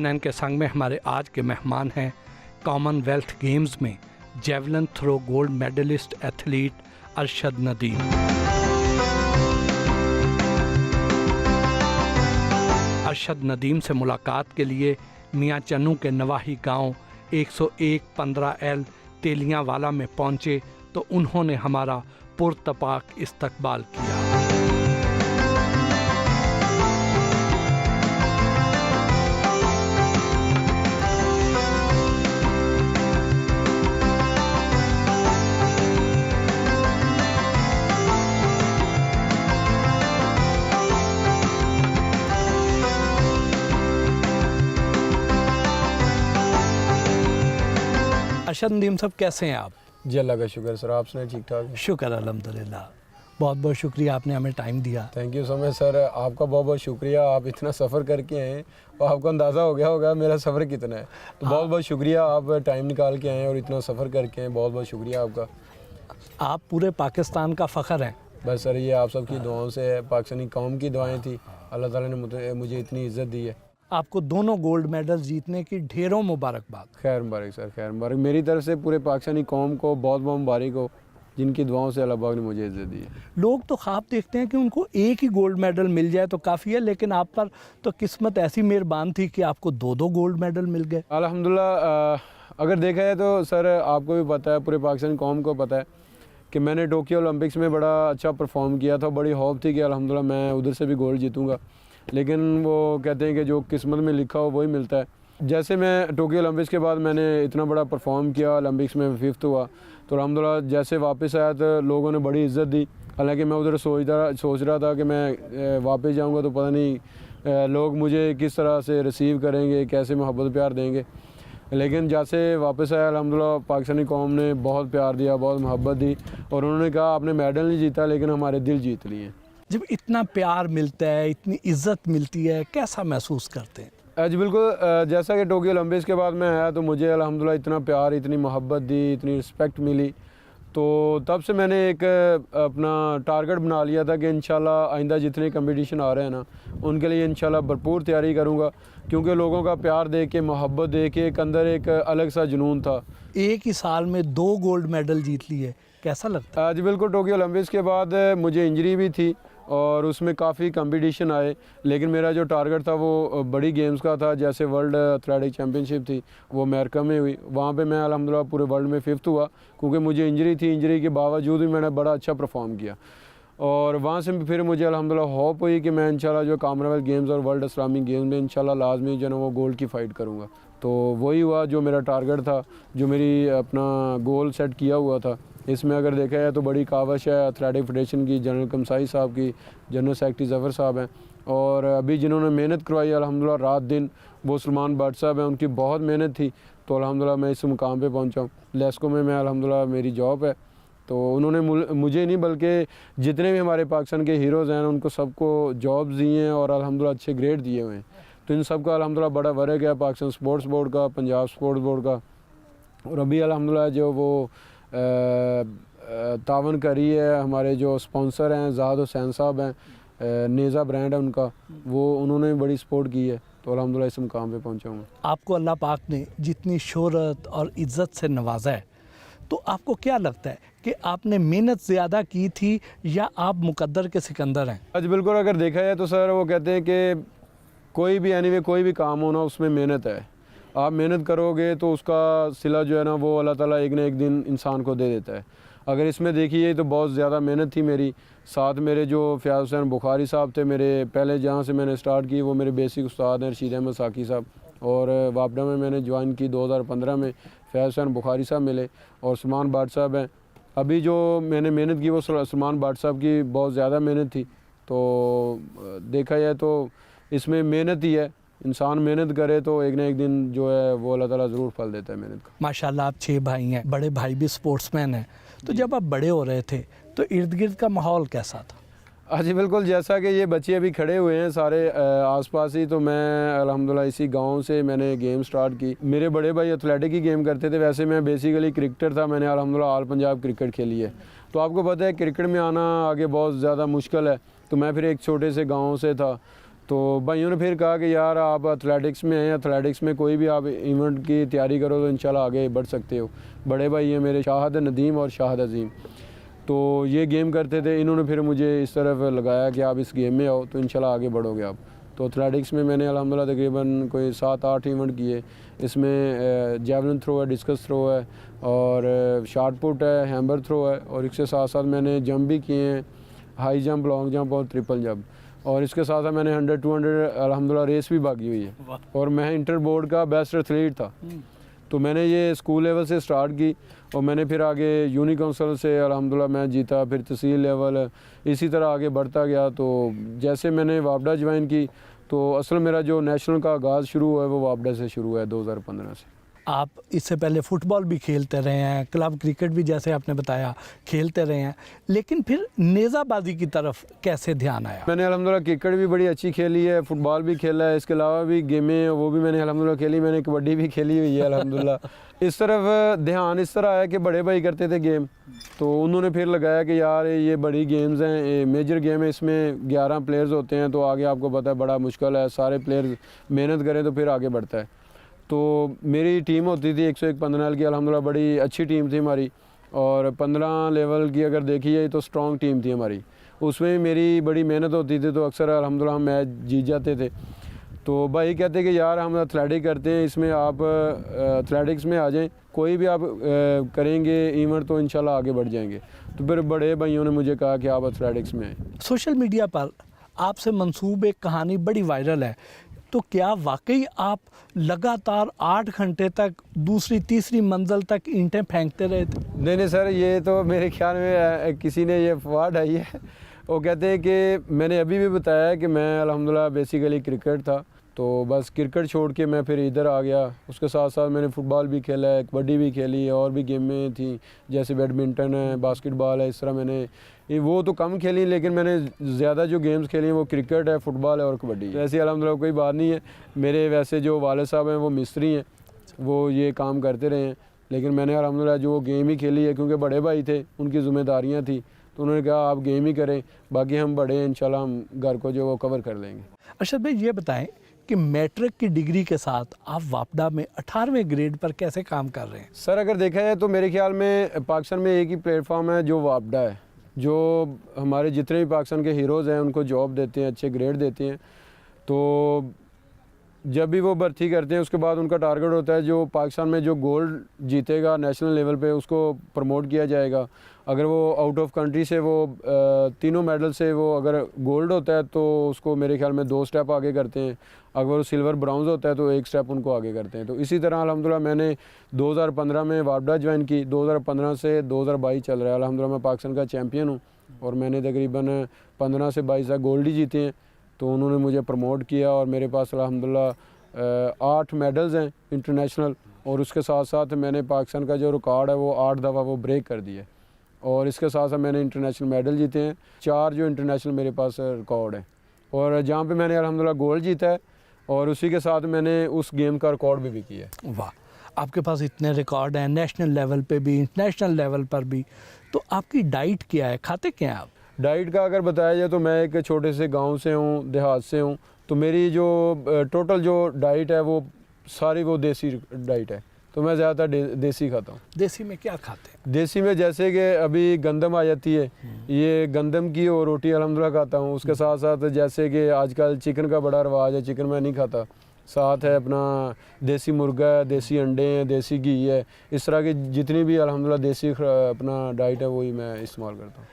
CNN के संग में हमारे आज के मेहमान हैं कॉमनवेल्थ गेम्स में javelin throw gold medallist athlete Arshad Nadeem. Arshad Nadeem से मुलाकात के लिए मियाँ चन्नू के नवाही गांव 101-15L तेलियांवाला में पहुंचे तो उन्होंने हमारा पुरतपाक इस्तकबाल किया। अरशद नदीम साहब, कैसे हैं आप? जी अल्लाह का शुक्र सर, आप सुनाए ठीक ठाक? शुक्र अल्हम्दुलिल्लाह। बहुत बहुत शुक्रिया, आपने हमें टाइम दिया। Thank you so much sir, आपका बहुत बहुत शुक्रिया। आप इतना सफ़र करके आए हैं और आपको अंदाज़ा हो गया होगा मेरा सफ़र कितना है, तो बहुत बहुत शुक्रिया। आप टाइम निकाल के आए हैं और इतना सफ़र करके आए, बहुत बहुत शुक्रिया आपका। आप पूरे पाकिस्तान का फ़ख्र हैं। बस सर ये आप सबकी दुआओं से है, पाकिस्तानी कौम की दुआएं थी, अल्लाह ताला ने मुझे इतनी इज़्ज़त दी है। आपको दोनों गोल्ड मेडल जीतने की ढेरों मुबारकबाद। खैर मुबारक सर, खैर मुबारक। मेरी तरफ से पूरे पाकिस्तानी कौम को बहुत बहुत मुबारक हो, जिनकी दुआओं से अल्लाह पाक ने मुझे इज़्ज़त दी है। लोग तो ख्वाब देखते हैं कि उनको एक ही गोल्ड मेडल मिल जाए तो काफ़ी है, लेकिन आप पर तो किस्मत ऐसी मेहरबान थी कि आपको दो गोल्ड मेडल मिल गए। अल्हम्दुलिल्लाह। अगर देखा जाए तो सर आपको भी पता है, पूरे पाकिस्तानी कौम को पता है कि मैंने टोक्यो ओलंपिक्स में बड़ा अच्छा परफॉर्म किया था। बड़ी होप थी कि अल्हम्दुलिल्लाह मैं उधर से भी गोल्ड जीतूँगा, लेकिन वो कहते हैं कि जो किस्मत में लिखा हो वही मिलता है। जैसे मैं टोक्यो ओलंपिक्स के बाद मैंने इतना बड़ा परफॉर्म किया, ओलंपिक्स में 5th हुआ, तो अल्हम्दुलिल्लाह जैसे वापस आया तो लोगों ने बड़ी इज़्ज़त दी। हालांकि मैं उधर सोच रहा था कि मैं वापस जाऊंगा तो पता नहीं लोग मुझे किस तरह से रिसीव करेंगे, कैसे मोहब्बत प्यार देंगे, लेकिन जैसे वापस आया अल्हम्दुलिल्लाह पाकिस्तानी कौम ने बहुत प्यार दिया, बहुत मोहब्बत दी और उन्होंने कहा आपने मेडल नहीं जीता लेकिन हमारे दिल जीत लिए। जब इतना प्यार मिलता है, इतनी इज्जत मिलती है, कैसा महसूस करते हैं? जी बिल्कुल। जैसा कि टोक्यो ओलंपिक्स के बाद मैं आया तो मुझे अल्हम्दुलिल्लाह इतना प्यार, इतनी मोहब्बत दी, इतनी रिस्पेक्ट मिली, तो तब से मैंने एक अपना टारगेट बना लिया था कि इंशाल्लाह आइंदा जितने कंपटीशन आ रहे हैं ना उनके लिए इंशाल्लाह भरपूर तैयारी करूँगा, क्योंकि लोगों का प्यार देख के, मोहब्बत देख के एक अंदर एक अलग सा जुनून था। एक ही साल में 2 गोल्ड मेडल जीत लिए, कैसा लगता है? जी बिल्कुल। टोक्यो ओलंपिक्स के बाद मुझे इंजरी भी थी और उसमें काफ़ी कंपटीशन आए, लेकिन मेरा जो टारगेट था वो बड़ी गेम्स का था। जैसे वर्ल्ड एथलेटिक चैम्पियनशिप थी वो अमेरिका में हुई, वहाँ पे मैं अल्हम्दुलिल्लाह पूरे वर्ल्ड में 5th हुआ, क्योंकि मुझे इंजरी थी। इंजरी के बावजूद भी मैंने बड़ा अच्छा परफॉर्म किया और वहाँ से फिर मुझे अल्हम्दुलिल्लाह होप हुई कि मैं इंशाल्लाह जो कॉमनवेल्थ गेम्स और वर्ल्ड इस्लामिक गेम्स में इंशाल्लाह लाजमी जो है वो गोल्ड की फ़ाइट करूँगा। तो वही हुआ जो मेरा टारगेट था, जो मेरी अपना गोल सेट किया हुआ था। इसमें अगर देखा जाए तो बड़ी कावश है एथलेटिक फेडरेशन की, जनरल कमसाई साहब की, जनरल सेक्रेटरी ज़फ़र साहब हैं, और अभी जिन्होंने मेहनत करवाई अल्हम्दुलिल्लाह रात दिन वो सलमान भट्ट साहब हैं। उनकी बहुत मेहनत थी तो अल्हम्दुलिल्लाह मैं इस मुकाम पे पहुंचा हूँ। लेस्को में मैं अल्हम्दुलिल्लाह मेरी जॉब है, तो उन्होंने मुझे नहीं बल्कि जितने भी हमारे पाकिस्तान के हीरोज़ हैं उनको सबको जॉब्स दी हैं और अल्हम्दुलिल्लाह अच्छे ग्रेड दिए हुए हैं। तो इन सब का अल्हम्दुलिल्लाह बड़ा वर्क है पाकिस्तान स्पोर्ट्स बोर्ड का, पंजाब स्पोर्ट्स बोर्ड का, और अभी अल्हम्दुलिल्लाह जो वो तावन करी है, हमारे जो स्पॉन्सर हैं ज़ाद हुसैन साहब हैं, नेज़ा ब्रांड है उनका, वो उन्होंने बड़ी सपोर्ट की है, तो अल्हम्दुलिल्लाह इस मुकाम पे पहुंचा हूँ। आपको अल्लाह पाक ने जितनी शोहरत और इज़्ज़त से नवाजा है, तो आपको क्या लगता है कि आपने मेहनत ज़्यादा की थी या आप मुकद्दर के सिकंदर हैं? आज बिल्कुल अगर देखा जाए तो सर वो कहते हैं कि कोई भी एनीवे कोई भी काम हो ना उसमें मेहनत है। आप मेहनत करोगे तो उसका सिला जो है ना वो अल्लाह ताला एक न एक दिन इंसान को दे देता है। अगर इसमें देखिए तो बहुत ज़्यादा मेहनत थी मेरी। साथ मेरे जो फ़याज़ हुसैन बुखारी साहब थे, मेरे पहले जहाँ से मैंने स्टार्ट की वो मेरे बेसिक उस्ताद हैं रशीद अहमद साकी साहब, और वापडा में मैंने ज्वाइन की 2015 में फ़याज़ हुसैन बुखारी साहब मिले, और सलमान भट्ट साहब हैं। अभी जो मैंने मेहनत की वो सलमान भट्ट साहब की बहुत ज़्यादा मेहनत थी। तो देखा जाए तो इसमें मेहनत ही है, इंसान मेहनत करे तो एक ना एक दिन जो है वो अल्लाह ताला ज़रूर फल देता है मेहनत का। माशाल्लाह आप 6 भाई हैं, बड़े भाई भी स्पोर्ट्समैन हैं, तो जब आप बड़े हो रहे थे तो इर्द गिर्द का माहौल कैसा था? हाँ जी बिल्कुल। जैसा कि ये बच्चे अभी खड़े हुए हैं सारे आसपास ही, तो मैं अल्हम्दुलिल्लाह इसी गांव से मैंने गेम स्टार्ट की। मेरे बड़े भाई एथलेटिक ही गेम करते थे, वैसे मैं बेसिकली क्रिकेटर था, मैंने अल्हम्दुलिल्लाह ऑल पंजाब क्रिकेट खेली है। तो आपको पता है क्रिकेट में आना आगे बहुत ज़्यादा मुश्किल है, तो मैं फिर एक छोटे से गाँव से था, तो भाइयों ने फिर कहा कि यार आप एथलेटिक्स में हैं, एथलेटिक्स में कोई भी आप इवेंट की तैयारी करो तो इंशाल्लाह आगे बढ़ सकते हो। बड़े भाई हैं मेरे शाहिद नदीम और शाहिद अजीम, तो ये गेम करते थे, इन्होंने फिर मुझे इस तरफ लगाया कि आप इस गेम में आओ तो इंशाल्लाह आगे बढ़ोगे आप। तो एथलेटिक्स में मैंने अल्हम्दुलिल्लाह तकरीबन कोई 7-8 इवेंट किए। इसमें जेवलिन थ्रो है, डिस्कस थ्रो है और शॉट पुट है, हैमर थ्रो है, और इसके साथ साथ मैंने जंप भी किए हैं, हाई जंप, लॉन्ग जंप और ट्रिपल जंप। और इसके साथ साथ मैंने 100-200 अल्हम्दुलिल्लाह रेस भी भागी हुई है और मैं इंटर बोर्ड का बेस्ट एथलीट था। तो मैंने ये स्कूल लेवल से स्टार्ट की और मैंने फिर आगे यूनी काउंसिल से अल्हम्दुलिल्लाह मैं जीता, फिर तहसील लेवल, इसी तरह आगे बढ़ता गया। तो जैसे मैंने वापडा ज्वाइन की तो असल मेरा जो नेशनल का आगाज़ शुरू हुआ है वो वापडा से शुरू हुआ है 2015 से। आप इससे पहले फुटबॉल भी खेलते रहे हैं, क्लब क्रिकेट भी जैसे आपने बताया खेलते रहे हैं, लेकिन फिर नेज़ाबाजी की तरफ कैसे ध्यान आया? मैंने अल्हम्दुलिल्लाह क्रिकेट भी बड़ी अच्छी खेली है, फुटबॉल भी खेला है, इसके अलावा भी गेमें हैं वो भी मैंने अल्हम्दुलिल्लाह खेली, मैंने कबड्डी भी खेली हुई है अल्हम्दुलिल्लाह। इस तरफ ध्यान इस तरह आया कि बड़े भाई करते थे गेम, तो उन्होंने फिर लगाया कि यार ये बड़ी गेम्स हैं, ये मेजर गेम है, इसमें 11 प्लेयर्स होते हैं, तो आगे आपको पता है बड़ा मुश्किल है, सारे प्लेयर्स मेहनत करें तो फिर आगे बढ़ता है। तो मेरी टीम होती थी 101 15 की, अल्हम्दुलिल्लाह बड़ी अच्छी टीम थी हमारी, और 15 लेवल की अगर देखी जाए तो स्ट्रॉन्ग टीम थी हमारी। उसमें मेरी बड़ी मेहनत होती थी, तो अक्सर अल्हम्दुलिल्लाह हम मैच जीत जाते थे। तो भाई कहते कि यार हम एथलेटिक करते हैं, इसमें आप एथलेटिक्स में आ जाएं, कोई भी आप करेंगे इवेंट तो इंशाल्लाह आगे बढ़ जाएंगे। तो फिर बड़े भाइयों ने मुझे कहा कि आप एथलेटिक्स में आएँ। सोशल मीडिया पर आपसे मंसूब एक कहानी बड़ी वायरल है, तो क्या वाकई आप लगातार 8 घंटे तक दूसरी तीसरी मंजिल तक ईंटें फेंकते रहे थे? नहीं सर, ये तो मेरे ख्याल में किसी ने ये फवाड आई है। वो कहते हैं कि मैंने अभी भी बताया कि मैं अल्हम्दुलिल्लाह बेसिकली क्रिकेट था, तो बस क्रिकेट छोड़ के मैं फिर इधर आ गया। उसके साथ साथ मैंने फ़ुटबॉल भी खेला है, कबड्डी भी खेली, और भी गेमें थी जैसे बैडमिंटन है, बास्केटबॉल है, इस तरह मैंने वो तो कम खेली, लेकिन मैंने ज़्यादा जो गेम्स खेली हैं वो क्रिकेट है, फुटबॉल है और कबड्डी है। वैसे अल्हम्दुलिल्लाह कोई बात नहीं है, मेरे वैसे जो वालिद साहब हैं वो मिस्त्री हैं, वो ये काम करते रहे हैं, लेकिन मैंने अल्हम्दुलिल्लाह जो गेम ही खेली है, क्योंकि बड़े भाई थे, उनकी ज़िम्मेदारियाँ थी, तो उन्होंने कहा आप गेम ही करें, बाकी हम बड़े हैं, इंशाल्लाह हम घर को जो वो कवर कर लेंगे। अरशद भाई ये बताएं कि मैट्रिक की डिग्री के साथ आप वापडा में 18वें ग्रेड पर कैसे काम कर रहे हैं? सर अगर देखा जाए तो मेरे ख्याल में पाकिस्तान में एक ही प्लेटफॉर्म है जो वापडा है, जो हमारे जितने भी पाकिस्तान के हीरोज़ हैं उनको जॉब देते हैं, अच्छे ग्रेड देते हैं। तो जब भी वो भर्ती करते हैं उसके बाद उनका टारगेट होता है जो पाकिस्तान में जो गोल्ड जीतेगा नेशनल लेवल पे उसको प्रमोट किया जाएगा। अगर वो आउट ऑफ कंट्री से वो तीनों मेडल से वो अगर गोल्ड होता है तो उसको मेरे ख्याल में 2 स्टेप आगे करते हैं, अगर वो सिल्वर ब्राउन्ज होता है तो 1 स्टेप उनको आगे करते हैं। तो इसी तरह अल्हम्दुलिल्लाह मैंने 2015 में वापडा ज्वाइन की, 2015 से 2022 चल रहा है, अल्हम्दुलिल्लाह मैं पाकिस्तान का चैम्पियन हूँ और मैंने तकरीबन 15 से 22 तक गोल्ड ही जीते हैं। तो उन्होंने मुझे प्रमोट किया और मेरे पास अल्हम्दुलिल्लाह 8 मेडल्स हैं इंटरनेशनल, और उसके साथ साथ मैंने पाकिस्तान का जो रिकॉर्ड है वो 8 दफ़ा वो ब्रेक कर दिया, और इसके साथ साथ मैंने इंटरनेशनल मेडल जीते हैं, 4 जो इंटरनेशनल मेरे पास रिकॉर्ड है, और जहाँ पे मैंने अल्हम्दुलिल्लाह गोल्ड जीता है और उसी के साथ मैंने उस गेम का रिकॉर्ड भी किया है। वाह, आपके पास इतने रिकॉर्ड हैं नेशनल लेवल पे भी, इंटरनेशनल लेवल पर भी, तो आपकी डाइट क्या है, खाते क्या हैं आप? डाइट का अगर बताया जाए तो मैं एक छोटे से गांव से हूँ, देहात से हूँ, तो मेरी जो टोटल जो डाइट है वो सारी वो देसी डाइट है, तो मैं ज़्यादातर देसी खाता हूँ। देसी में क्या खाते हैं? देसी में जैसे कि अभी गंदम आ जाती है, ये गंदम की और रोटी अल्हम्दुलिल्लाह खाता हूँ। उसके साथ साथ जैसे कि आजकल चिकन का बड़ा रवाज है, चिकन मैं नहीं खाता, साथ है अपना देसी मुर्गा है, देसी अंडे हैं, देसी घी है, इस तरह की जितनी भी अल्हम्दुलिल्लाह देसी अपना डाइट है वही मैं इस्तेमाल करता हूँ।